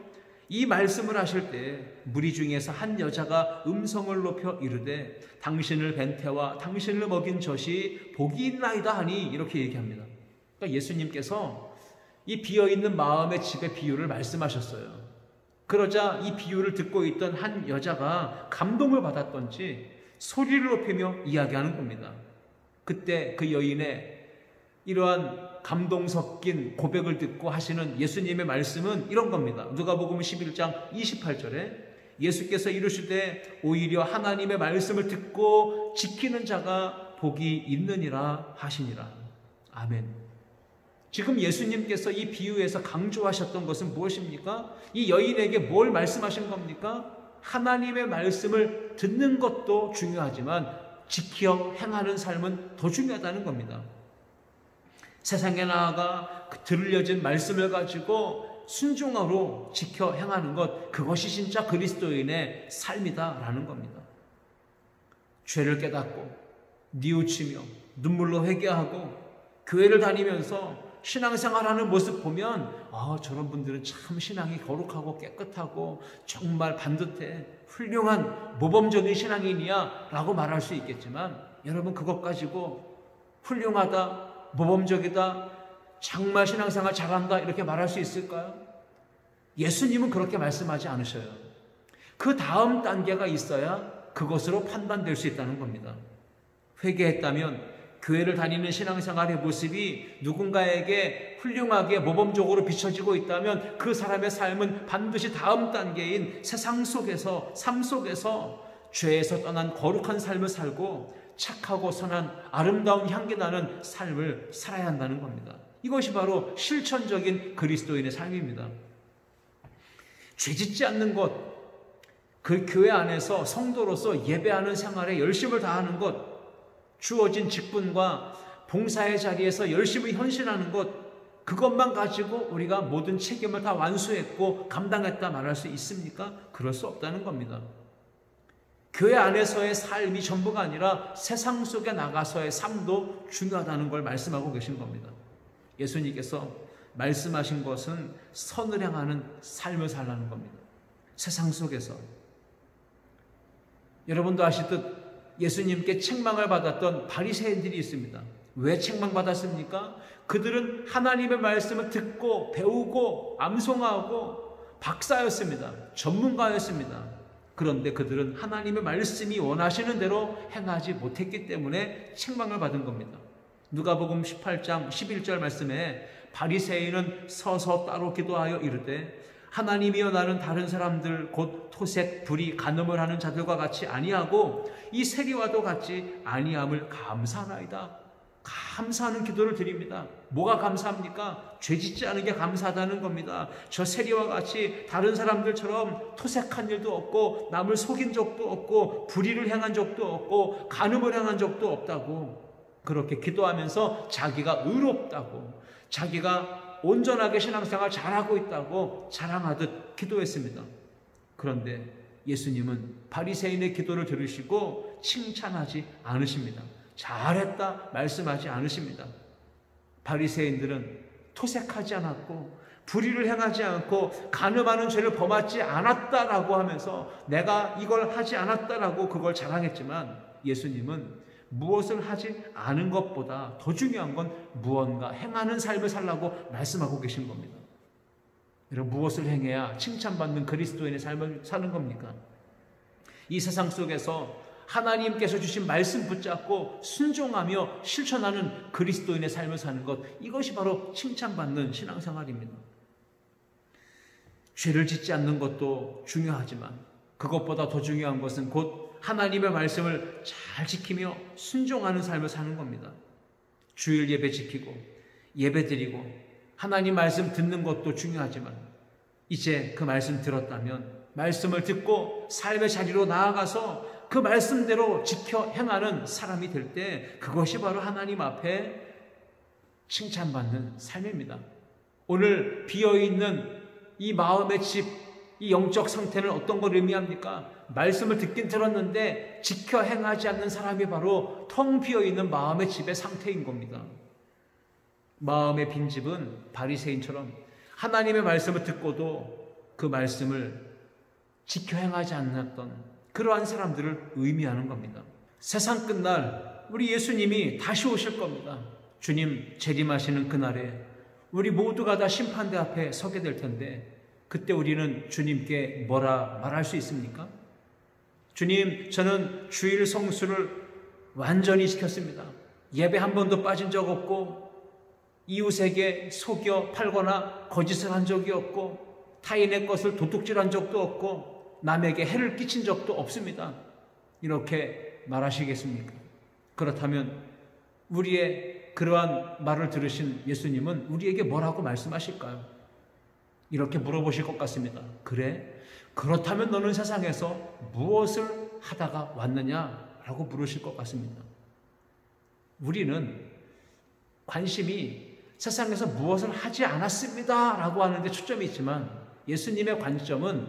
이 말씀을 하실 때 무리 중에서 한 여자가 음성을 높여 이르되 당신을 뵌 태와 당신을 먹인 젖이 복이 있나이다 하니 이렇게 얘기합니다. 그러니까 예수님께서 이 비어있는 마음의 집의 비유를 말씀하셨어요. 그러자 이 비유를 듣고 있던 한 여자가 감동을 받았던지 소리를 높이며 이야기하는 겁니다. 그때 그 여인의 이러한 감동 섞인 고백을 듣고 하시는 예수님의 말씀은 이런 겁니다. 누가복음 11장 28절에 예수께서 이르시되 오히려 하나님의 말씀을 듣고 지키는 자가 복이 있느니라 하시니라. 아멘. 지금 예수님께서 이 비유에서 강조하셨던 것은 무엇입니까? 이 여인에게 뭘 말씀하신 겁니까? 하나님의 말씀을 듣는 것도 중요하지만 지켜 행하는 삶은 더 중요하다는 겁니다. 세상에 나아가 들려진 말씀을 가지고 순종하로 지켜 행하는 것, 그것이 진짜 그리스도인의 삶이다라는 겁니다. 죄를 깨닫고 뉘우치며 눈물로 회개하고 교회를 다니면서 신앙생활하는 모습 보면 저런 분들은 참 신앙이 거룩하고 깨끗하고 정말 반듯해 훌륭한 모범적인 신앙인이야 라고 말할 수 있겠지만 여러분, 그것 가지고 훌륭하다, 모범적이다, 정말 신앙생활 잘한다 이렇게 말할 수 있을까요? 예수님은 그렇게 말씀하지 않으셔요. 그 다음 단계가 있어야 그것으로 판단될 수 있다는 겁니다. 회개했다면, 교회를 다니는 신앙생활의 모습이 누군가에게 훌륭하게 모범적으로 비춰지고 있다면 그 사람의 삶은 반드시 다음 단계인 세상 속에서, 삶 속에서 죄에서 떠난 거룩한 삶을 살고 착하고 선한 아름다운 향기 나는 삶을 살아야 한다는 겁니다. 이것이 바로 실천적인 그리스도인의 삶입니다. 죄짓지 않는 것, 그 교회 안에서 성도로서 예배하는 생활에 열심을 다하는 것, 주어진 직분과 봉사의 자리에서 열심히 헌신하는 것, 그것만 가지고 우리가 모든 책임을 다 완수했고 감당했다 말할 수 있습니까? 그럴 수 없다는 겁니다. 교회 안에서의 삶이 전부가 아니라 세상 속에 나가서의 삶도 중요하다는 걸 말씀하고 계신 겁니다. 예수님께서 말씀하신 것은 선을 향하는 삶을 살라는 겁니다. 세상 속에서. 여러분도 아시듯 예수님께 책망을 받았던 바리새인들이 있습니다. 왜 책망받았습니까? 그들은 하나님의 말씀을 듣고 배우고 암송하고 박사였습니다. 전문가였습니다. 그런데 그들은 하나님의 말씀이 원하시는 대로 행하지 못했기 때문에 책망을 받은 겁니다. 누가복음 18장 11절 말씀에 바리새인은 서서 따로 기도하여 이르되 하나님이여 나는 다른 사람들 곧 토색, 불의, 간음을 하는 자들과 같이 아니하고 이 세리와도 같이 아니함을 감사하나이다. 감사하는 기도를 드립니다. 뭐가 감사합니까? 죄짓지 않은 게 감사하다는 겁니다. 저 세리와 같이 다른 사람들처럼 토색한 일도 없고 남을 속인 적도 없고 불의를 행한 적도 없고 간음을 행한 적도 없다고, 그렇게 기도하면서 자기가 의롭다고, 자기가 온전하게 신앙생활 잘하고 있다고 자랑하듯 기도했습니다. 그런데 예수님은 바리새인의 기도를 들으시고 칭찬하지 않으십니다. 잘했다 말씀하지 않으십니다. 바리새인들은 토색하지 않았고 불의를 행하지 않고 간음하는 죄를 범하지 않았다라고 하면서 내가 이걸 하지 않았다라고 그걸 자랑했지만, 예수님은 무엇을 하지 않은 것보다 더 중요한 건 무언가 행하는 삶을 살라고 말씀하고 계신 겁니다. 여러분, 무엇을 행해야 칭찬받는 그리스도인의 삶을 사는 겁니까? 이 세상 속에서 하나님께서 주신 말씀 붙잡고 순종하며 실천하는 그리스도인의 삶을 사는 것, 이것이 바로 칭찬받는 신앙생활입니다. 죄를 짓지 않는 것도 중요하지만 그것보다 더 중요한 것은 곧 하나님의 말씀을 잘 지키며 순종하는 삶을 사는 겁니다. 주일 예배 지키고 예배 드리고 하나님 말씀 듣는 것도 중요하지만 이제 그 말씀 들었다면 말씀을 듣고 삶의 자리로 나아가서 그 말씀대로 지켜 행하는 사람이 될 때 그것이 바로 하나님 앞에 칭찬받는 삶입니다. 오늘 비어있는 이 마음의 집, 이 영적 상태는 어떤 걸 의미합니까? 말씀을 듣긴 들었는데 지켜 행하지 않는 사람이 바로 텅 비어있는 마음의 집의 상태인 겁니다. 마음의 빈집은 바리새인처럼 하나님의 말씀을 듣고도 그 말씀을 지켜 행하지 않았던 그러한 사람들을 의미하는 겁니다. 세상 끝날 우리 예수님이 다시 오실 겁니다. 주님 재림하시는 그날에 우리 모두가 다 심판대 앞에 서게 될 텐데 그때 우리는 주님께 뭐라 말할 수 있습니까? 주님, 저는 주일 성수를 완전히 지켰습니다. 예배 한 번도 빠진 적 없고 이웃에게 속여 팔거나 거짓을 한 적이 없고 타인의 것을 도둑질한 적도 없고 남에게 해를 끼친 적도 없습니다. 이렇게 말하시겠습니까? 그렇다면 우리의 그러한 말을 들으신 예수님은 우리에게 뭐라고 말씀하실까요? 이렇게 물어보실 것 같습니다. 그래? 그렇다면 너는 세상에서 무엇을 하다가 왔느냐라고 물으실 것 같습니다. 우리는 관심이 세상에서 무엇을 하지 않았습니다 라고 하는데 초점이 있지만 예수님의 관점은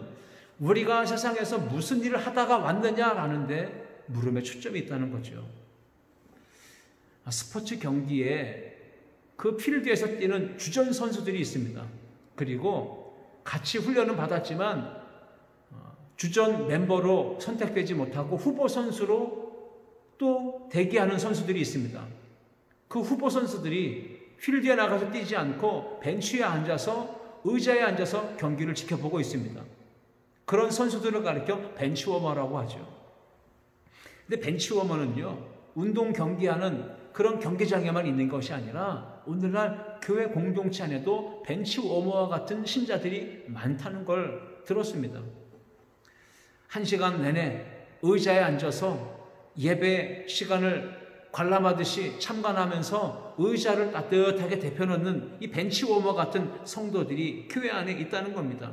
우리가 세상에서 무슨 일을 하다가 왔느냐라는데 물음에 초점이 있다는 거죠. 스포츠 경기에 그 필드에서 뛰는 주전 선수들이 있습니다. 그리고 같이 훈련은 받았지만 주전 멤버로 선택되지 못하고 후보 선수로 또 대기하는 선수들이 있습니다. 그 후보 선수들이 필드에 나가서 뛰지 않고 벤치에 앉아서 의자에 앉아서 경기를 지켜보고 있습니다. 그런 선수들을 가리켜 벤치워머라고 하죠. 근데 벤치워머는요, 운동 경기하는 그런 경기장에만 있는 것이 아니라 오늘날 교회 공동체 안에도 벤치워머와 같은 신자들이 많다는 걸 들었습니다. 1시간 내내 의자에 앉아서 예배 시간을 관람하듯이 참관하면서 의자를 따뜻하게 데펴놓는 이 벤치워머 같은 성도들이 교회 안에 있다는 겁니다.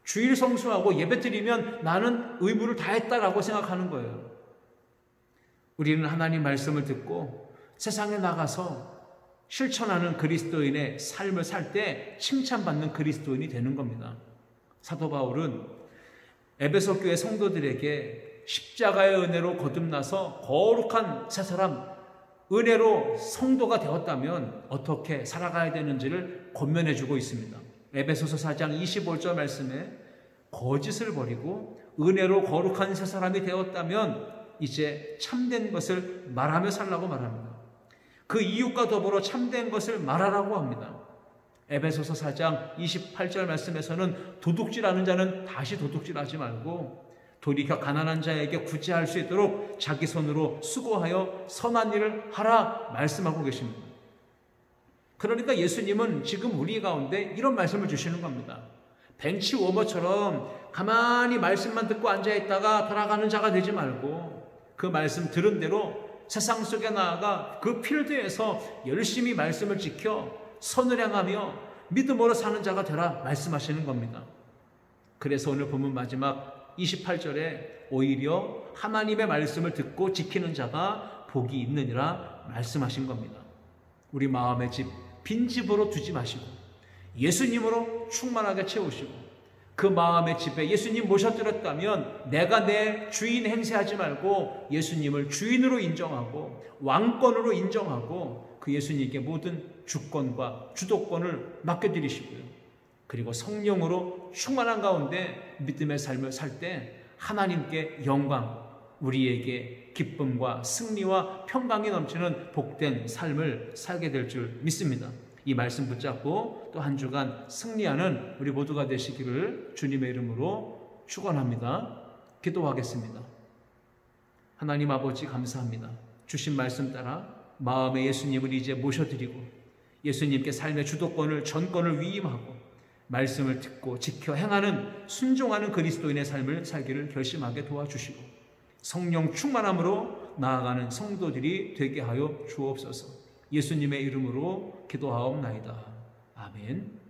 주일 성수하고 예배 드리면 나는 의무를 다했다라고 생각하는 거예요. 우리는 하나님 말씀을 듣고 세상에 나가서 실천하는 그리스도인의 삶을 살 때 칭찬받는 그리스도인이 되는 겁니다. 사도 바울은 에베소 교회 성도들에게 십자가의 은혜로 거듭나서 거룩한 새 사람, 은혜로 성도가 되었다면 어떻게 살아가야 되는지를 권면해 주고 있습니다. 에베소서 4장 25절 말씀에 거짓을 버리고 은혜로 거룩한 새 사람이 되었다면 이제 참된 것을 말하며 살라고 말합니다. 그 이웃과 더불어 참된 것을 말하라고 합니다. 에베소서 4장 28절 말씀에서는 도둑질하는 자는 다시 도둑질하지 말고 돌이켜 가난한 자에게 구제할 수 있도록 자기 손으로 수고하여 선한 일을 하라 말씀하고 계십니다. 그러니까 예수님은 지금 우리 가운데 이런 말씀을 주시는 겁니다. 벤치워머처럼 가만히 말씀만 듣고 앉아있다가 돌아가는 자가 되지 말고 그 말씀 들은 대로 세상 속에 나아가 그 필드에서 열심히 말씀을 지켜 선을 향하며 믿음으로 사는 자가 되라 말씀하시는 겁니다. 그래서 오늘 본문 마지막 28절에 오히려 하나님의 말씀을 듣고 지키는 자가 복이 있느니라 말씀하신 겁니다. 우리 마음의 집 빈집으로 두지 마시고 예수님으로 충만하게 채우시고 그 마음의 집에 예수님 모셔드렸다면 내가 내 주인 행세하지 말고 예수님을 주인으로 인정하고 왕권으로 인정하고 그 예수님께 모든 주권과 주도권을 맡겨드리시고요. 그리고 성령으로 충만한 가운데 믿음의 삶을 살 때 하나님께 영광, 우리에게 기쁨과 승리와 평강이 넘치는 복된 삶을 살게 될 줄 믿습니다. 이 말씀 붙잡고 또 한 주간 승리하는 우리 모두가 되시기를 주님의 이름으로 축원합니다. 기도하겠습니다. 하나님 아버지 감사합니다. 주신 말씀 따라 마음에 예수님을 이제 모셔드리고 예수님께 삶의 주도권을 전권을 위임하고 말씀을 듣고 지켜 행하는 순종하는 그리스도인의 삶을 살기를 결심하게 도와주시고 성령 충만함으로 나아가는 성도들이 되게 하여 주옵소서. 예수님의 이름으로 기도하옵나이다. 아멘.